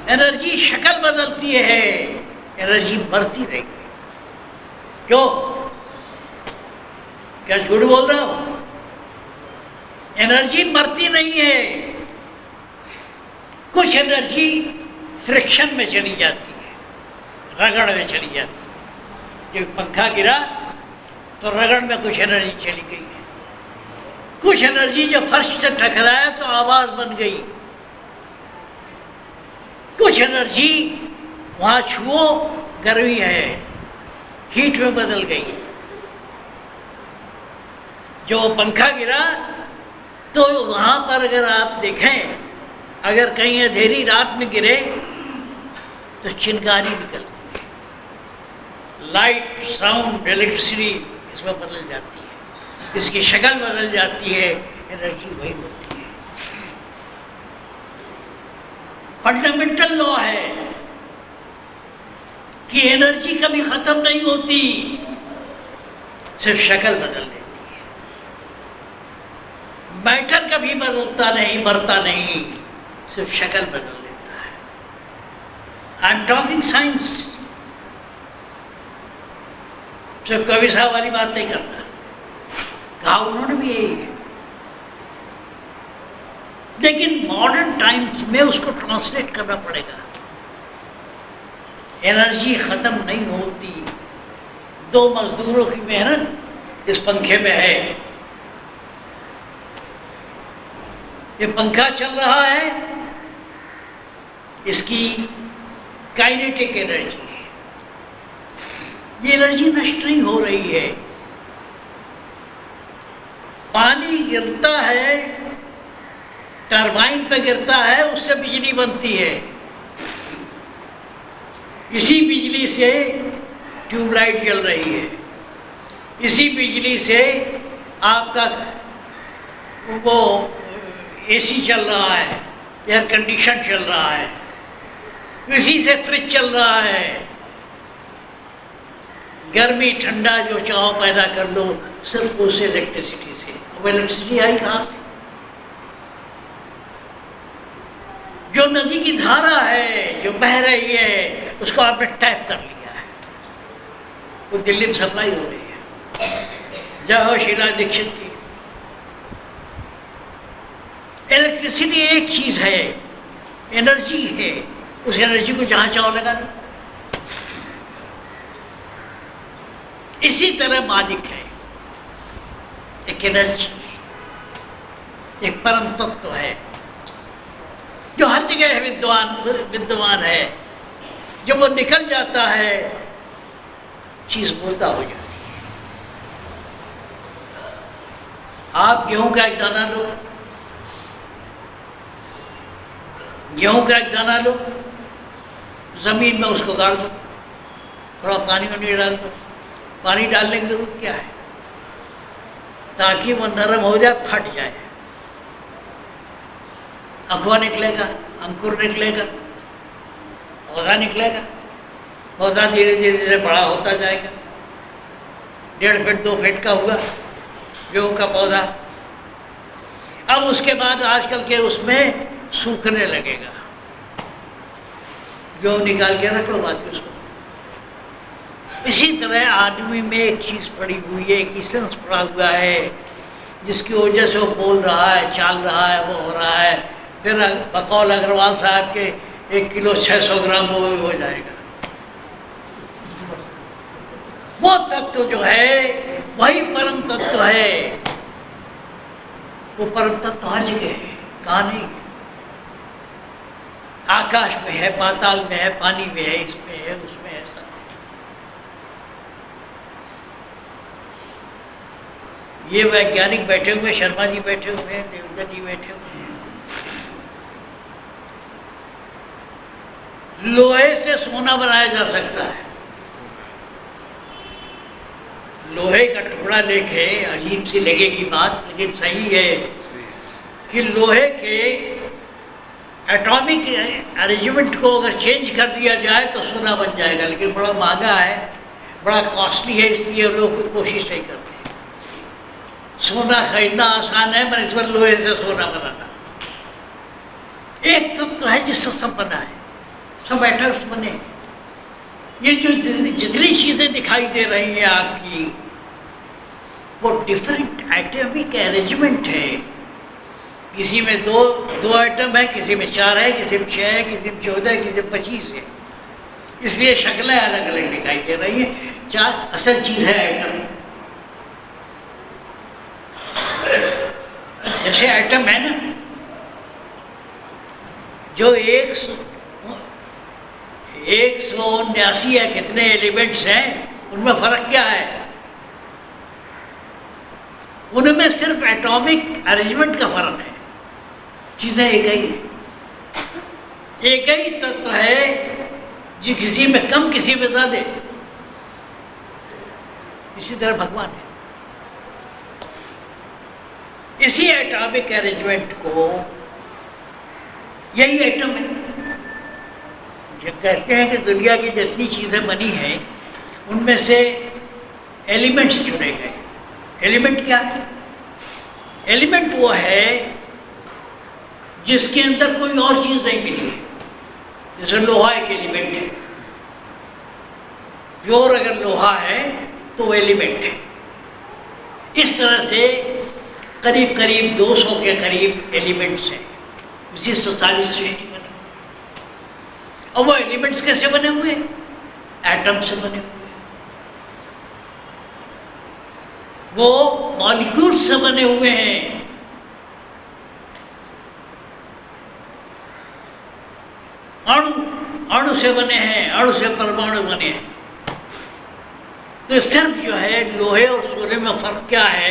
एनर्जी शक्ल बदलती है, एनर्जी बढ़ती रहेगी। क्यों? क्या झूठ बोल रहा हूं? एनर्जी मरती नहीं है। कुछ एनर्जी फ्रिक्शन में चली जाती है, रगड़ में चली जाती है। जब पंखा गिरा तो रगड़ में कुछ एनर्जी चली गई है। कुछ एनर्जी जब फर्श से टकराया तो आवाज बन गई। कुछ एनर्जी वहां छुओ, गर्मी है, हीट में बदल गई। जो पंखा गिरा तो वहां पर अगर आप देखें, अगर कहीं अंधेरी रात में गिरे तो चिंगारी निकलती है, लाइट, साउंड, इलेक्ट्रिसिटी इसमें बदल जाती है, इसकी शक्ल बदल जाती है, एनर्जी वही होती है। फंडामेंटल लॉ है कि एनर्जी कभी खत्म नहीं होती, सिर्फ शक्ल बदल देती है। मैटर कभी बदलता नहीं, मरता नहीं, सिर्फ शक्ल बदल देता है। आई एम टॉकिंग साइंस, सिर्फ कबीर साहब वाली बात नहीं करता, कहा उन्होंने भी यही है। लेकिन मॉडर्न टाइम्स में उसको ट्रांसलेट करना पड़ेगा। एनर्जी खत्म नहीं होती। 2 मजदूरों की मेहनत इस पंखे में है। ये पंखा चल रहा है, इसकी काइनेटिक एनर्जी है। ये एनर्जी नष्ट नहीं हो रही है। पानी गिरता है, टरबाइन पे गिरता है, उससे बिजली बनती है। इसी बिजली से ट्यूबलाइट जल रही है, इसी बिजली से आपका वो एसी चल रहा है, एयर कंडीशन चल रहा है, इसी से फ्रिज चल रहा है। गर्मी ठंडा जो चाहो पैदा कर लो सिर्फ उस इलेक्ट्रिसिटी से। अब इलेक्ट्रिसिटी आई कहाँ से? जो नदी की धारा है, जो बह रही है, उसको आपने टैप कर लिया है, वो दिल्ली में सप्लाई हो रही है। जय हो शीला दीक्षित की। इलेक्ट्रिसिटी एक चीज है, एनर्जी है, उस एनर्जी को जहां चाहो लगा दो। इसी तरह मालिक है, एक एनर्जी, एक परम तत्व है जो हर जगह विद्यमान है। जब वो निकल जाता है चीज मुर्दा हो जाती है। आप गेहूं का एक दाना लो, गेहूं का एक दाना लो, जमीन में उसको गाड़ दो, थोड़ा पानी में नहीं डाल दो। पानी डालने की जरूरत क्या है? ताकि वो नरम हो जाए, फट जाए। अफवाह निकलेगा, अंकुर निकलेगा, पौधा निकलेगा। पौधा धीरे धीरे धीरे बड़ा होता जाएगा। 1.5 फीट 2 फीट का हुआ गेहूं का पौधा। अब उसके बाद आजकल के उसमें सूखने लगेगा। गेहूं निकाल के रख लो बात उसको। इसी तरह आदमी में एक चीज पड़ी हुई है, एक इसेंस पड़ा हुआ है, जिसकी वजह से वो बोल रहा है, चाल रहा है, वो हो रहा है। फिर बकौल अग्रवाल साहब के 1 किलो 600 ग्राम वो हो जाएगा। वो तत्व जो है वही परम तत्व है। वो परम तत्व हर जगह है, कहाँ नहीं है। आकाश में है, पाताल में है, पानी में है, इसमें है, उसमें है। ये वैज्ञानिक बैठे हुए, शर्मा जी बैठे हुए हैं, देवदा जी बैठे हुए हैं। लोहे से सोना बनाया जा सकता है। लोहे का टुकड़ा लेके, अजीब सी लगेगी बात लेकिन सही है, कि लोहे के एटॉमिक अरेंजमेंट को अगर चेंज कर दिया जाए तो सोना बन जाएगा। लेकिन बड़ा महंगा है, बड़ा कॉस्टली है, इसलिए लोग कोशिश नहीं करते। सोना खरीदना आसान है, पर इस पर लोहे से सोना बनाना। एक तत्व है जिससे सब बना है, सब एटम्स बने। ये जो जितनी चीजें दिखाई दे रही हैं आपकी, वो डिफरेंट एटॉमिक अरेंजमेंट है। किसी में दो आइटम है, किसी में 4 है, किसी में 6 है, किसी में 14 है, किसी में 25 है। इसलिए शक्लें अलग अलग दिखाई दे रही हैं। 4 असल चीज है आइटम। जैसे आइटम है ना, जो 179 है, कितने एलिमेंट्स हैं, उनमें फर्क क्या है? उनमें सिर्फ एटॉमिक अरेंजमेंट का फर्क है। चीजें एक ही है, एक ही तत्व है, जो किसी में कम, किसी में ज्यादा। इसी तरह भगवान है। इसी एटॉमिक अरेंजमेंट को, यही एटम है। जब कहते हैं कि दुनिया की जितनी चीजें बनी हैं उनमें से एलिमेंट्स चुने गए। एलिमेंट क्या है? एलिमेंट वो है जिसके अंदर कोई और चीज नहीं मिली है। जैसे लोहा एक एलिमेंट है, प्योर अगर लोहा है तो वो एलिमेंट है। इस तरह से करीब करीब 200 के करीब एलिमेंट्स हैं, विशिष्ट 47 श्रेणी बने। और वो एलिमेंट्स कैसे बने हुए? एटम से बने हुए, वो मॉलिक्यूल्स से बने हुए हैं। अणु से बने हैं, अणु से परमाणु बने हैं। तो सिर्फ जो है लोहे और सोने में फर्क क्या है?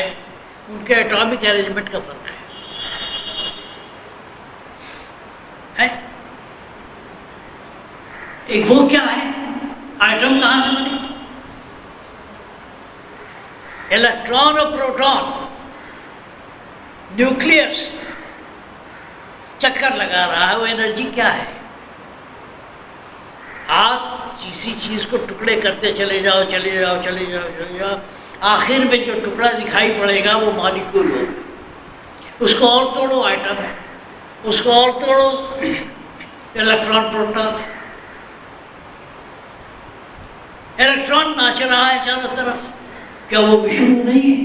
उनके एटॉमिक अरेंजमेंट का फर्क है? एक वो क्या है? आइटम कहां से बने? इलेक्ट्रॉन और प्रोटॉन, न्यूक्लियस चक्कर लगा रहा है। वो एनर्जी क्या है? आप किसी चीज को टुकड़े करते चले जाओ चले जाओ चले जाओ चले जाओ, आखिर में जो टुकड़ा दिखाई पड़ेगा वो मॉलिक्यूल हो। उसको और तोड़ो, आइटम है। उसको और तोड़ो, इलेक्ट्रॉन प्रोटॉन। इलेक्ट्रॉन नाच रहा है चारों तरफ, क्या वो विष्णु नहीं है?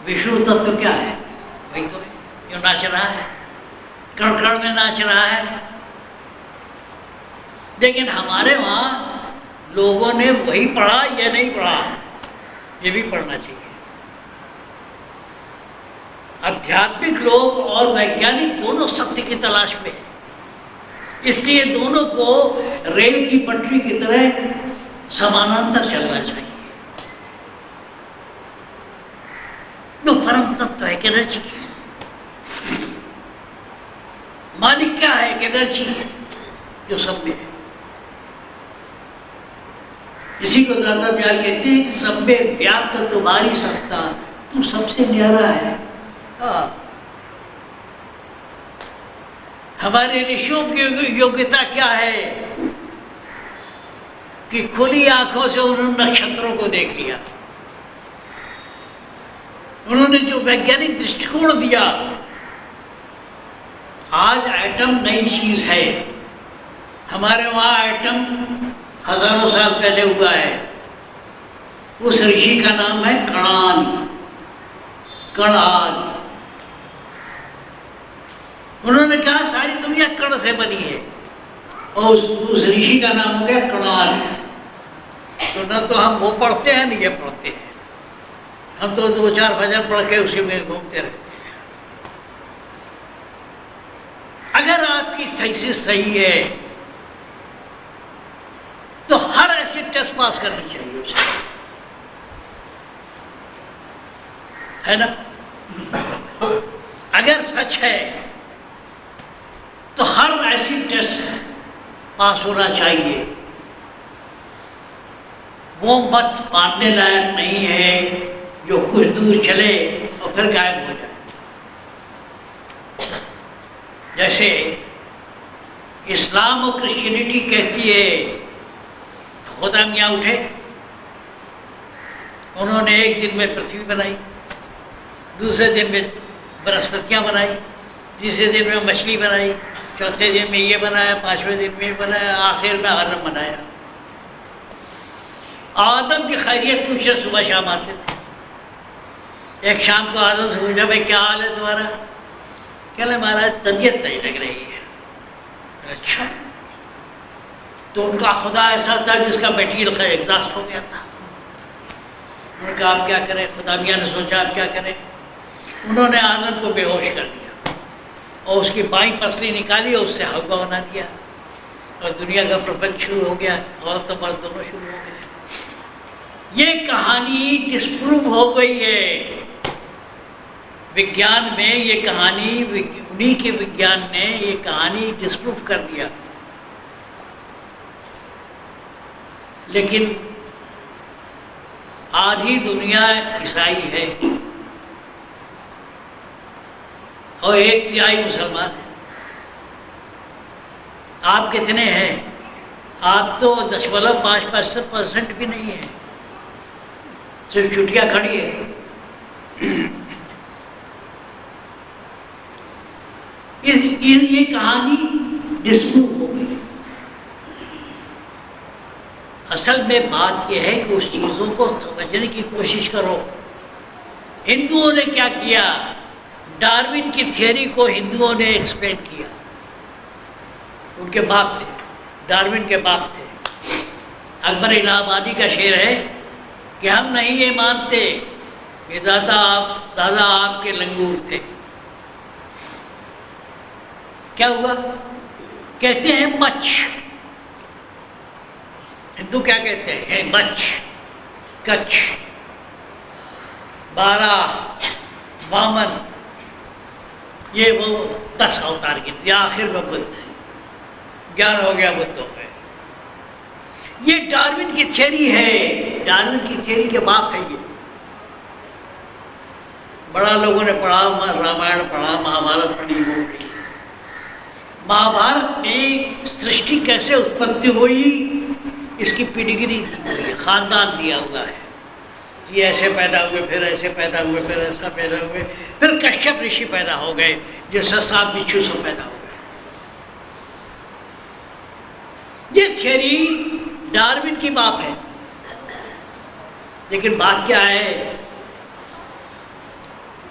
विष्णु तत्व क्या है? वही तो है जो नाच रहा है, कण कण में नाच रहा है। लेकिन हमारे वहां लोगों ने वही पढ़ा या नहीं पढ़ा, ये भी पढ़ना चाहिए। आध्यात्मिक लोग और वैज्ञानिक दोनों सत्य की तलाश में, इसलिए दोनों को रेल की पटरी की तरह समानांतर चलना चाहिए। जो परम तत्व है कि एनर्जी, मालिक क्या है? कि एनर्जी है जो सब में है। इसी को दादा दयाल कहते हैं कि सब में व्याप्त तुम्हारी सत्ता, तू सबसे न्यारा है। हमारे ऋषियों की योग्यता क्या है कि खुली आंखों से उन्होंने नक्षत्रों को देख लिया। उन्होंने जो वैज्ञानिक दृष्टिकोण दिया, आज एटम नई चीज है। हमारे वहां एटम हजारों साल पहले हुआ है। उस ऋषि का नाम है कणान, कणान। उन्होंने कहा सारी दुनिया कण से बनी है, और उस ऋषि का नाम हो गया कणान। तो न तो हम वो पढ़ते हैं न ये पढ़ते हैं, हम तो 2-4 भजन पढ़ के उसी में घूमते रहते हैं। अगर आपकी थीसिस सही है तो हर ऐसी टेस्ट पास करनी चाहिए उसे, है ना? अगर सच है तो हर ऐसी टेस्ट पास होना चाहिए। वो मत मानने लायक नहीं है जो कुछ दूर चले और फिर गायब हो जाए। जैसे इस्लाम और क्रिश्चियनिटी कहती है खुदा मियाँ उठे, उन्होंने एक दिन में पृथ्वी बनाई, दूसरे दिन में बृहस्पतियाँ बनाई, तीसरे दिन में मछली बनाई, चौथे दिन में ये बनाया, पांचवें दिन में ये बनाया, आखिर में हरम बनाया। आदम की खैरियत पूछे सुबह शाम आते थे। एक शाम को आदम से पूछा, भाई क्या हाल है तुम्हारा? कहले महाराज तबीयत नहीं लग रही है। अच्छा, तो उनका खुदा ऐसा था जिसका मटीरियल का एग्जॉस्ट हो गया था। उन्होंने कहा आप क्या करें? खुदा मियाँ ने सोचा आप क्या करें? उन्होंने आदम को बेहोश कर दिया और उसकी बाईं पसली निकाली और उससे हवा बना दिया, और दुनिया का प्रपंच शुरू हो गया, और तो मर्द दोनों शुरू हो गए। ये कहानी डिस्प्रूव हो गई है विज्ञान में। ये कहानी उन्हीं के विज्ञान ने ये कहानी डिस्प्रूव कर दिया। लेकिन आधी दुनिया ईसाई है और 1/3 मुसलमान है। आप कितने हैं? आप तो 0.5% भी नहीं है, सिर्फ चुटिया खड़ी है। ये कहानी डिस्प्रूव हो गई। असल में बात यह है कि उस चीजों को समझने की कोशिश करो। हिंदुओं ने क्या किया, डार्विन की थियरी को हिंदुओं ने एक्सप्लेन किया। उनके बाप थे, डार्विन के बाप थे। अकबर इलाहाबादी का शेर है कि हम नहीं ये मानते कि दादा आपके लंगूर थे। क्या हुआ? कहते हैं मच। हिंदू क्या कहते हैं? मच, कच्छ, 12, वामन, ये वो 10 अवतार गिनते, आखिर में बुद्ध, ज्ञान हो गया बुद्धों में। ये डार्विन की थियरी है, डार्विन की थियरी के बाप है ये। बड़ा लोगों ने पढ़ा, रामायण पढ़ा, महाभारत पढ़ी होगी। महाभारत में सृष्टि कैसे उत्पत्ति हुई इसकी पेडिग्री दी हुई है, खानदान दिया हुआ है। ये ऐसे पैदा हुए, फिर ऐसे पैदा हुए, फिर ऐसा पैदा हुए, फिर कश्यप ऋषि पैदा हो गए, जो 7 बिच्छू से पैदा हो गए। ये थियरी डार्विन की बात है। लेकिन बात क्या है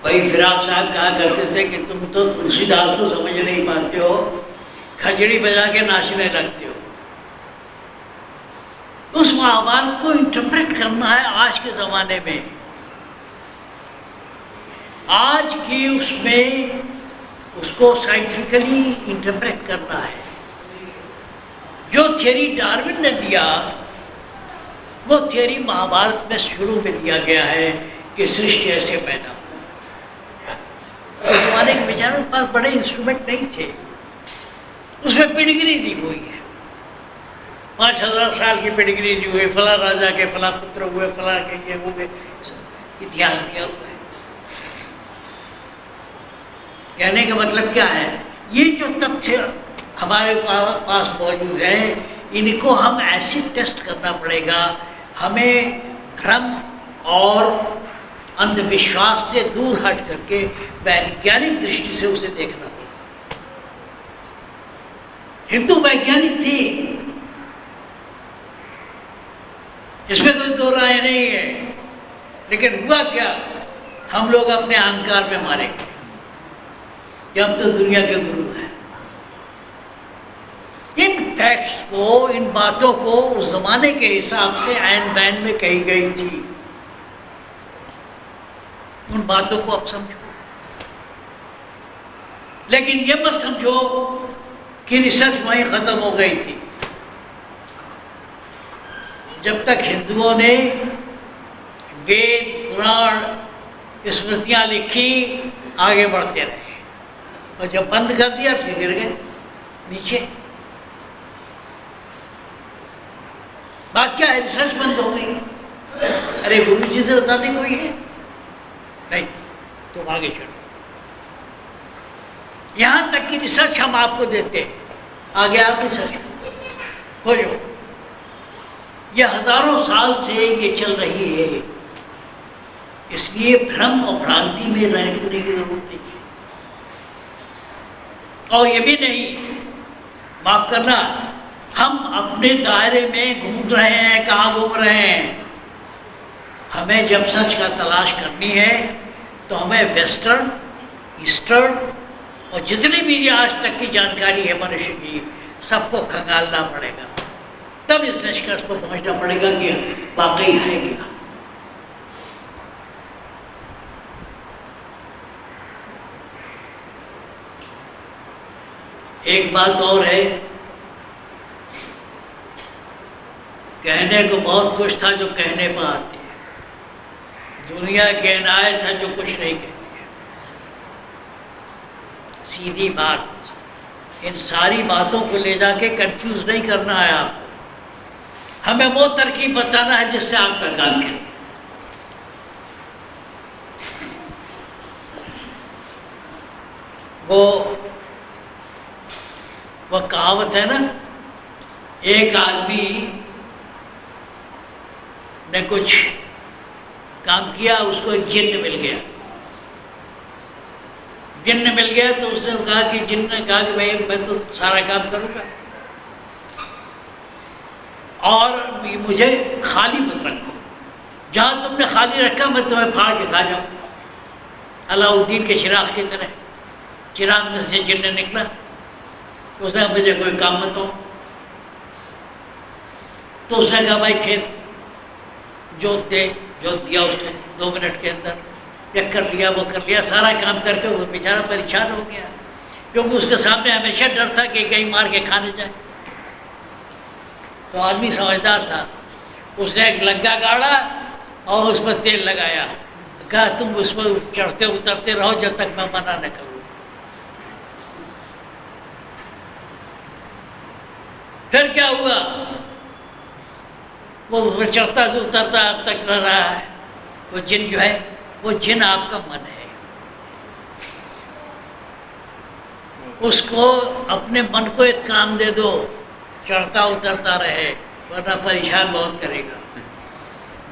भाई, फिराक साहब कहा करते थे कि तुम तो तुलसीदास को समझ नहीं पाते हो, खजड़ी बजा के नाचने लगते हो। उस महाभारत को इंटरप्रेट करना है आज के जमाने में, आज की उसमें उसको साइंटिफिकली इंटरप्रेट करना है। जो थियरी डार्विन ने दिया वो थियरी महाभारत में शुरू में दिया गया है कि सृष्टि ऐसे पैदा हो। उस जमाने के विचारों के पास बड़े इंस्ट्रूमेंट नहीं थे, उसमें पेडिग्री दी हुई है। 5000 साल की पेडिग्री दी हुई, फला राजा के फला पुत्र हुए, फला के ये हुए, इतिहास दिया हुआ है। कहने का मतलब क्या है, ये जो तथ्य हमारे पास मौजूद है, इनको हम ऐसे टेस्ट करना पड़ेगा। हमें भ्रम और अंधविश्वास से दूर हट करके वैज्ञानिक दृष्टि से उसे देखना पड़ेगा। हिंदू वैज्ञानिक थे, इसमें कोई दो राय नहीं है। लेकिन हुआ क्या, हम लोग अपने अहंकार में मारे गए कि हम तो दुनिया के गुरु हैं। इन फैक्ट्स को, इन बातों को उस जमाने के हिसाब से आयन बैन में कही गई थी। उन बातों को अब समझो, लेकिन ये मत समझो कि रिसर्च वहीं खत्म हो गई थी। जब तक हिंदुओं ने वेद, पुराण, स्मृतियां लिखी, आगे बढ़ते रहे, और जब बंद कर दिया फिर गिर गए नीचे। बात क्या है, रिसर्च बंद हो गई। अरे गुरु जी से बताते कोई है नहीं, तुम आगे चलो। यहां तक कि रिसर्च हम आपको देते हैं, आगे आप रिसर्च हो जाओ। यह हजारों साल से ये चल रही है, इसलिए भ्रम और भ्रांति में रहने की जरूरत नहीं है। और ये भी नहीं, माफ करना, हम अपने दायरे में घूम रहे हैं। कहाँ घूम रहे हैं? हमें जब सच का तलाश करनी है तो हमें वेस्टर्न, ईस्टर्न और जितनी भी आज तक की जानकारी है मनुष्य की, सबको खंगालना पड़ेगा। तब इस निष्कर्ष को पहुंचना पड़ेगा कि वाकई है क्या। एक बात और है, कहने को बहुत कुछ था जो कहने पर आती है। दुनिया के अनायत है जो कुछ नहीं कहती है। सीधी बात, इन सारी बातों को ले जाके कंफ्यूज नहीं करना है आपको। हमें वो तरकीब बताना है जिससे आपका काम है। वो कहावत है ना, एक आदमी ने कुछ काम किया, उसको एक जिन्न मिल गया। जिन्न मिल गया तो उसने कहा कि जिन्न ने कहा कि भाई मैं तो सारा काम करूंगा और मुझे खाली मत रखो, जहां तुमने खाली रखा मैं तुम्हें फाड़ के खा जाऊं। अलाउद्दीन के चिराग की तरह चिराग में से जिन्न निकला, उसने मुझे कोई काम मत हो। तो उसने कहा भाई खेत जोत दे, जोत दिया उसने 2 मिनट के अंदर, ये कर लिया वो कर लिया, सारा काम करके वो बेचारा परेशान हो गया, क्योंकि उसके सामने हमेशा डर था कि कहीं मार के खाने जाए। तो आदमी समझदार था, उसने एक लग्गा गाड़ा और उस पर तेल लगाया, कहा तुम उस पर चढ़ते उतरते रहो जब तक मैं मना न करूं। फिर क्या हुआ, वो चढ़ता उतरता अब तक रह रहा है। वो जिन जो है, वो जिन आपका मन है, उसको अपने मन को एक काम दे दो, चढ़ता उतरता रहे, वरना परेशान बहुत करेगा।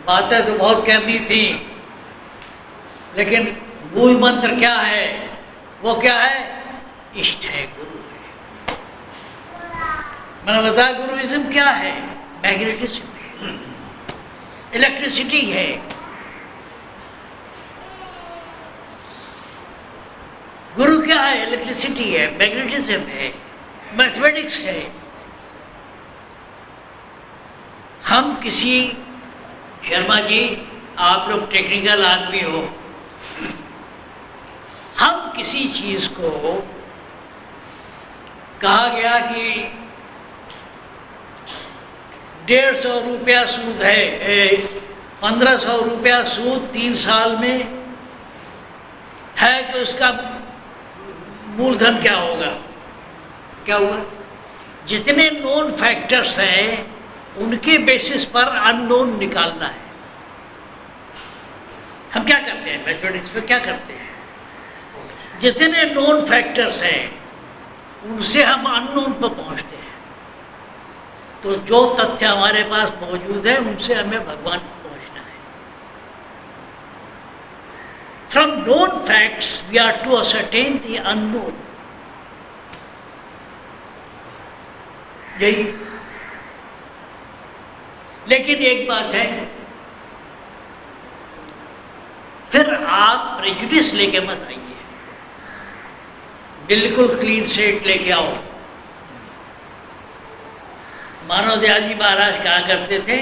बातें तो बहुत कहनी थी, लेकिन मूल मंत्र क्या है? वो क्या है? इष्ट है, गुरु है। मैंने बताया गुरुइज्म क्या है? मैग्नेटिज्म है, इलेक्ट्रिसिटी है। गुरु क्या है? इलेक्ट्रिसिटी है, मैग्नेटिज्म है, मैथमेटिक्स है। हम किसी, शर्मा जी आप लोग टेक्निकल आदमी हो, हम किसी चीज को कहा गया कि 150 रुपया सूद है, 1500 रुपया सूद 3 साल में है, तो उसका मूलधन क्या होगा? क्या हुआ? जितने नोन फैक्टर्स हैं उनके बेसिस पर अननोन निकालना है। हम क्या करते हैं मैथमेटिक्स में? क्या करते हैं? जितने नोन फैक्टर्स हैं उनसे हम अननोन पर पहुंचते हैं। तो जो तथ्य हमारे पास मौजूद है उनसे हमें भगवान को पहुंचना है। From known facts we are to ascertain the unknown. यही। लेकिन एक बात है, फिर आप प्रेजुडिस लेके मत आइए, बिल्कुल क्लीन स्लेट लेके आओ। मानव दयाल जी महाराज कहा करते थे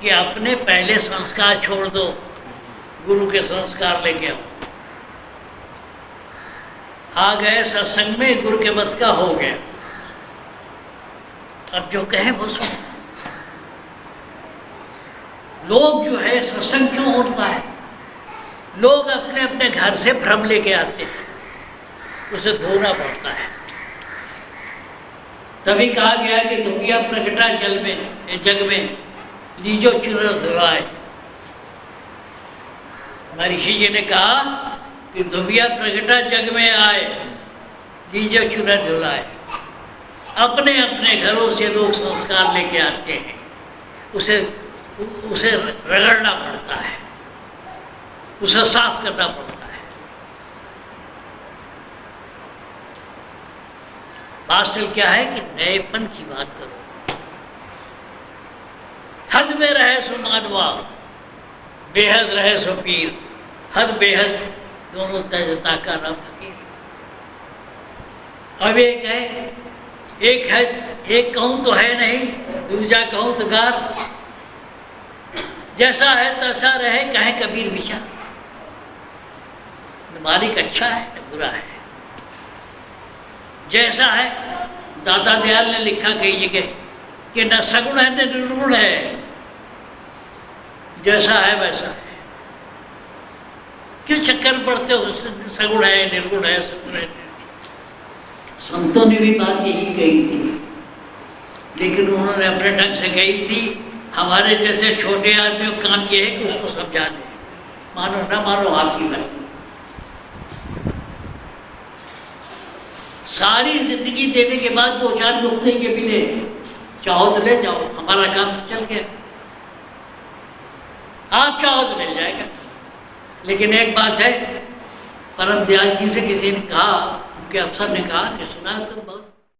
कि अपने पहले संस्कार छोड़ दो, गुरु के संस्कार लेके आओ। आ गए सत्संग में, गुरु के मत का हो गया, अब जो कहे वो सुन। लोग जो है, सत्संग क्यों होता है? लोग अपने अपने घर से भ्रम लेके आते हैं, उसे धोना पड़ता है। तभी कहा गया कि दुनिया प्रगटा जल में, जग में लीजो चूरन धुलाए। महर्षि जी ने कहा कि दुनिया प्रगटा जग में आए, लीजो चूरन धुलाए। अपने अपने घरों से लोग संस्कार लेके आते हैं, उसे रगड़ना पड़ता है, उसे साफ करना पड़ता है। हासिल क्या है कि नएपन की बात करो। हद में रहे सो मानवा, बेहद रहे सो पीर। हद बेहद दोनों तजता का रब फकीर। अब एक कहूं तो है नहीं, दूजा कहूं तो गार। जैसा है तैसा रहे, कहे कबीर विचार। मालिक अच्छा है तो बुरा है, जैसा है। दादा दयाल ने लिखा कई जगह कि न सगुण है न निर्गुण है, जैसा है वैसा है। क्यों चक्कर पड़ते हो? सगुण है, निर्गुण है, सगुण है। संतों ने भी बात यही कही थी, लेकिन उन्होंने अपने ढंग से कही थी। हमारे जैसे छोटे आदमियों का काम यह है कि उसको समझा दें, मानो ना मानो आपकी बात। सारी जिंदगी देने के बाद 2-4 रुपये के मिले, चाहो तो ले जाओ, हमारा काम तो चल गया। आप चाहो तो मिल जाएगा, लेकिन एक बात है, परम दयाल जी से किसी ने कहा, उनके अफसर ने कहा कि सुना तुम बहुत